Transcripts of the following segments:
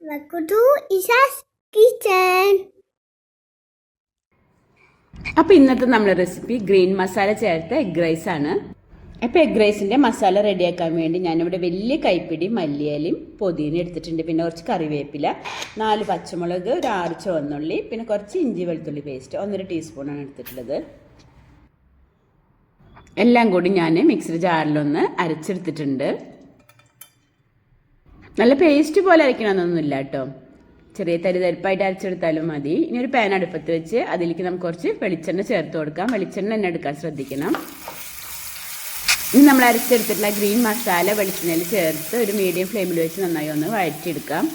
Welcome to Isha's Kitchen. അപ്പോൾ ഇന്നത്തെ നമ്മുടെ റെസിപ്പി ഗ്രീൻ മസാല ചേർത്ത എഗ് റൈസ് ആണ്. അപ്പോൾ എഗ് റൈസിൻ്റെ മസാല റെഡിയാക്കാൻ വേണ്ടി ഞാനിവിടെ വലിയ കൈപ്പിടി മല്ലിയിലയും പൊതിന എടുത്തിട്ടുണ്ട്. പിന്നെ കുറച്ച് കറിവേപ്പില, 4 പച്ചമുളക്, ഒരു 6 ചുവന്നുള്ളി, പിന്നെ കുറച്ച് ഇഞ്ചി വെളുത്തുള്ളി പേസ്റ്റ് 1.5 ടീസ്പൂണാണ് എടുത്തിട്ടുള്ളത്. എല്ലാം കൂടി ഞാൻ മിക്സർ ജാറിലൊന്ന് അരച്ചെടുത്തിട്ടുണ്ട്. നല്ല പേസ്റ്റ് പോലെ അരയ്ക്കണമെന്നൊന്നുമില്ല കേട്ടോ, ചെറിയ തരിതരിപ്പായിട്ട് അരച്ചെടുത്താലും മതി. ഇനി ഒരു പാൻ അടുപ്പത്ത് വെച്ച് അതിലേക്ക് നമുക്ക് കുറച്ച് വെളിച്ചെണ്ണ ചേർത്ത് കൊടുക്കാം. വെളിച്ചെണ്ണ തന്നെ എടുക്കാൻ ശ്രദ്ധിക്കണം. ഇനി നമ്മൾ അരച്ചെടുത്തിട്ടുള്ള ഗ്രീൻ മസാല വെളിച്ചെണ്ണയിൽ ചേർത്ത് ഒരു മീഡിയം ഫ്ലെയിമിൽ വെച്ച് നന്നായി ഒന്ന് വഴറ്റിയെടുക്കാം.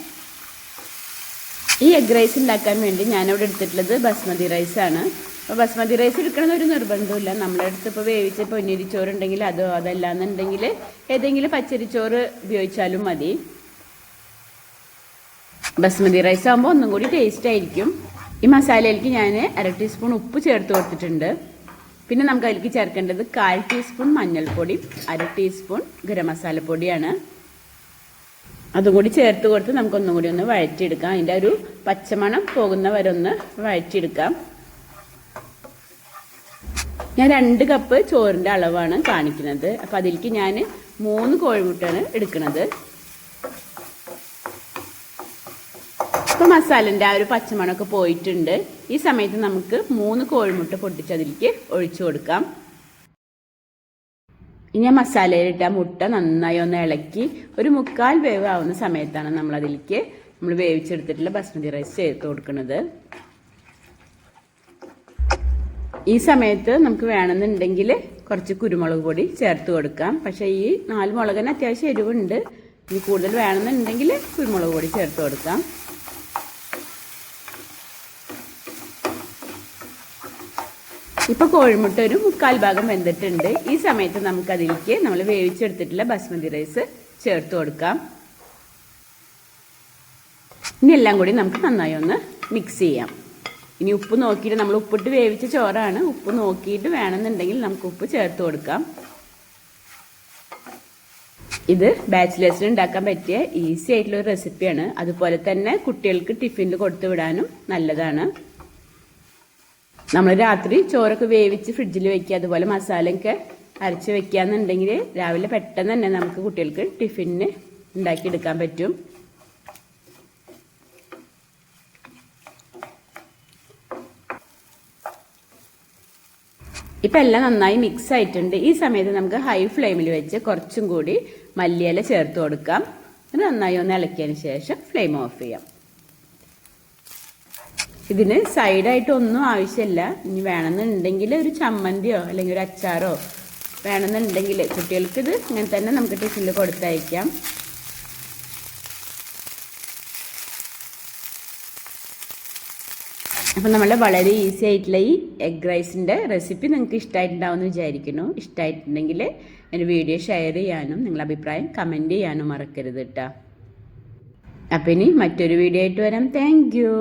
ഈ എഗ് റൈസ് ഉണ്ടാക്കാൻ വേണ്ടി ഞാനിവിടെ എടുത്തിട്ടുള്ളത് ബസ്മതി റൈസാണ്. അപ്പോൾ ബസ്മതി റൈസ് എടുക്കണമെന്നൊരു നിർബന്ധമില്ല. നമ്മുടെ അടുത്ത് ഇപ്പോൾ വേവിച്ച പൊന്നിരിച്ചോറ് ഉണ്ടെങ്കിൽ അതോ അതല്ലാന്നുണ്ടെങ്കിൽ ഏതെങ്കിലും പച്ചരിച്ചോറ് ഉപയോഗിച്ചാലും മതി. ബസ്മതി റൈസ് ആകുമ്പോൾ ഒന്നും കൂടി ടേസ്റ്റ് ആയിരിക്കും. ഈ മസാലയിലേക്ക് ഞാൻ 1/2 ടീസ്പൂൺ ഉപ്പ് ചേർത്ത് കൊടുത്തിട്ടുണ്ട്. പിന്നെ നമുക്ക് അതിലേക്ക് ചേർക്കേണ്ടത് 1/4 ടീസ്പൂൺ മഞ്ഞൾപ്പൊടി, 1/2 ടീസ്പൂൺ ഗരം മസാലപ്പൊടിയാണ്. അതും കൂടി ചേർത്ത് കൊടുത്ത് നമുക്കൊന്നും കൂടി ഒന്ന് വഴറ്റിയെടുക്കാം. അതിൻ്റെ ഒരു പച്ചമണം പോകുന്ന വരെ ഒന്ന് വഴറ്റിയെടുക്കാം. ഞാൻ 2 കപ്പ് ചോറിൻ്റെ അളവാണ് കാണിക്കുന്നത്. അപ്പോൾ അതിലേക്ക് ഞാൻ 3 കോഴിമുട്ടയാണ് എടുക്കുന്നത്. ഇപ്പോൾ മസാലൻ്റെ ആ ഒരു പച്ചമണമൊക്കെ പോയിട്ടുണ്ട്. ഈ സമയത്ത് നമുക്ക് 3 കോഴിമുട്ട പൊട്ടിച്ച് അതിലേക്ക് ഒഴിച്ചു കൊടുക്കാം. ഇനി മസാലയിലിട്ട മുട്ട നന്നായി ഒന്ന് ഇളക്കി ഒരു 1/4 വേവ് ആവുന്ന സമയത്താണ് നമ്മൾ വേവിച്ചെടുത്തിട്ടുള്ള ബസ്മതി റൈസ് ചേർത്ത് കൊടുക്കുന്നത്. ഈ സമയത്ത് നമുക്ക് വേണമെന്നുണ്ടെങ്കിൽ കുറച്ച് കുരുമുളക് പൊടി ചേർത്ത് കൊടുക്കാം. പക്ഷേ ഈ 4 മുളകിന് അത്യാവശ്യം എരിവുണ്ട്. ഇനി കൂടുതൽ വേണമെന്നുണ്ടെങ്കിൽ കുരുമുളക് പൊടി ചേർത്ത് കൊടുക്കാം. ഇപ്പോൾ കോഴിമുട്ട ഒരു 1/4 ഭാഗം വെന്തിട്ടുണ്ട്. ഈ സമയത്ത് നമുക്കതിലേക്ക് നമ്മൾ വേവിച്ചെടുത്തിട്ടുള്ള ബസ്മതി റൈസ് ചേർത്ത് കൊടുക്കാം. ഇനി എല്ലാം കൂടി നമുക്ക് നന്നായി ഒന്ന് മിക്സ് ചെയ്യാം. ഇനി ഉപ്പ് നോക്കിയിട്ട്, നമ്മൾ ഉപ്പിട്ട് വേവിച്ച ചോറാണ്, ഉപ്പ് നോക്കിയിട്ട് വേണമെന്നുണ്ടെങ്കിൽ നമുക്ക് ഉപ്പ് ചേർത്ത് കൊടുക്കാം. ഇത് ബാച്ചിലേഴ്സിന് ഉണ്ടാക്കാൻ പറ്റിയ ഈസി ആയിട്ടുള്ള ഒരു റെസിപ്പിയാണ്. അതുപോലെ തന്നെ കുട്ടികൾക്ക് ടിഫിനിൽ കൊടുത്തു വിടാനും നല്ലതാണ്. നമ്മൾ രാത്രി ചോറൊക്കെ വേവിച്ച് ഫ്രിഡ്ജിൽ വെക്കുക, അതുപോലെ മസാലയൊക്കെ അരച്ച് വെക്കുകയെന്നുണ്ടെങ്കിൽ രാവിലെ പെട്ടെന്ന് തന്നെ നമുക്ക് കുട്ടികൾക്ക് ടിഫിന് ഉണ്ടാക്കിയെടുക്കാൻ പറ്റും. ഇപ്പം എല്ലാം നന്നായി മിക്സ് ആയിട്ടുണ്ട്. ഈ സമയത്ത് നമുക്ക് ഹൈ ഫ്ലെയിമിൽ വെച്ച് കുറച്ചും കൂടി മല്ലിയില ചേർത്ത് കൊടുക്കാം. അത് നന്നായി ഒന്ന് ഇളക്കിയതിന് ശേഷം ഫ്ലെയിം ഓഫ് ചെയ്യാം. ഇതിന് സൈഡായിട്ടൊന്നും ആവശ്യമില്ല. ഇനി വേണമെന്നുണ്ടെങ്കിൽ ഒരു ചമ്മന്തിയോ അല്ലെങ്കിൽ ഒരു അച്ചാറോ വേണമെന്നുണ്ടെങ്കിൽ കുട്ടികൾക്ക് ഇത് ഇങ്ങനെ തന്നെ നമുക്ക് ടിഫിനിൽ കൊടുത്തയക്കാം. അപ്പം നമ്മളെ വളരെ ഈസി ആയിട്ടുള്ള ഈ എഗ് റൈസിൻ്റെ റെസിപ്പി നിങ്ങൾക്ക് ഇഷ്ടമായിട്ടുണ്ടാവുമെന്ന് വിചാരിക്കുന്നു. ഇഷ്ടമായിട്ടുണ്ടെങ്കിൽ എൻ്റെ വീഡിയോ ഷെയർ ചെയ്യാനും നിങ്ങളുടെ അഭിപ്രായം കമൻറ്റ് ചെയ്യാനും മറക്കരുത് കേട്ടോ. അപ്പം ഇനി മറ്റൊരു വീഡിയോ ആയിട്ട് വരാം. Thank you.